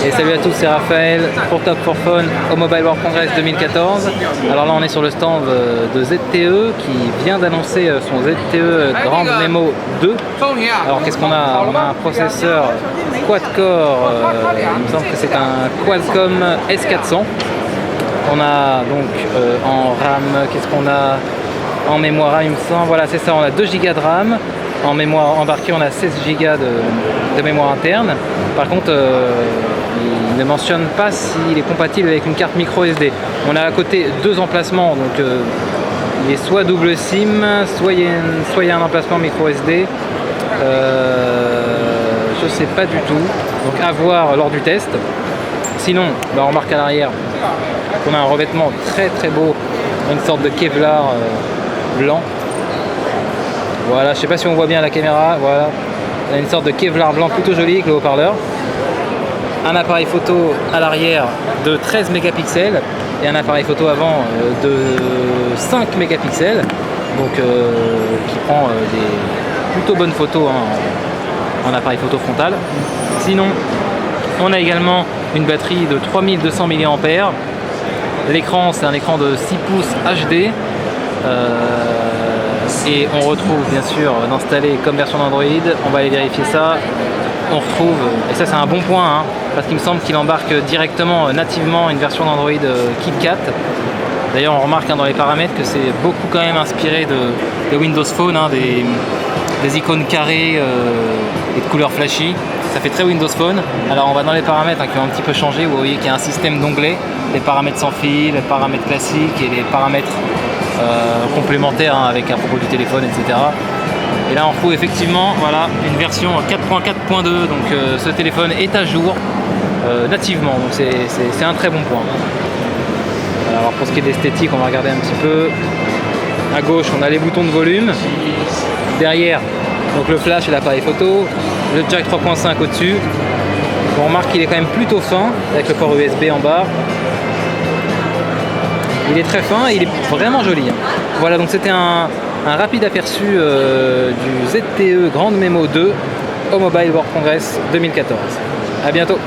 Et salut à tous, c'est Raphaël pour Talk for Phone au Mobile World Congress 2014. Alors là on est sur le stand de ZTE qui vient d'annoncer son ZTE Grand Memo 2. Alors qu'est-ce qu'on a? On a un processeur quad-core, il me semble que c'est un Qualcomm S400. On a donc en RAM, qu'est-ce qu'on a? En mémoire RAM il me semble, voilà c'est ça, on a 2 Go de RAM. En mémoire embarquée, on a 16 Go de mémoire interne. Par contre, il ne mentionne pas s'il est compatible avec une carte micro SD. On a à côté 2 emplacements, donc il est soit double SIM, soit il y a un emplacement micro SD. Je ne sais pas du tout, donc à voir lors du test. Sinon, on remarque à l'arrière qu'on a un revêtement très très beau, une sorte de Kevlar blanc. Voilà, je sais pas si on voit bien à la caméra, voilà. On a une sorte de Kevlar blanc plutôt joli avec le haut-parleur. Un appareil photo à l'arrière de 13 mégapixels et un appareil photo avant de 5 mégapixels. Donc qui prend des plutôt bonnes photos en appareil photo frontal. Sinon, on a également une batterie de 3200 mAh. L'écran, c'est un écran de 6 pouces HD. Et on retrouve bien sûr d'installer comme version d'Android, on va aller vérifier ça, on retrouve, et ça c'est un bon point, parce qu'il me semble qu'il embarque directement, nativement, une version d'Android KitKat. D'ailleurs on remarque dans les paramètres que c'est beaucoup quand même inspiré de Windows Phone, des icônes carrées et de couleurs flashy, ça fait très Windows Phone. Alors on va dans les paramètres qui ont un petit peu changé, vous voyez qu'il y a un système d'onglets, les paramètres sans fil, les paramètres classiques et les paramètres complémentaires avec à propos du téléphone, etc. Et là on retrouve effectivement voilà, une version 4.4.2, donc ce téléphone est à jour nativement, donc c'est un très bon point. Alors pour ce qui est d'esthétique, on va regarder un petit peu. À gauche on a les boutons de volume, derrière donc le flash et l'appareil photo, le jack 3.5 au-dessus. On remarque qu'il est quand même plutôt fin avec le port USB en bas. Il est très fin et il est vraiment joli. Voilà, donc c'était un rapide aperçu du ZTE Grand Memo 2 au Mobile World Congress 2014. A bientôt.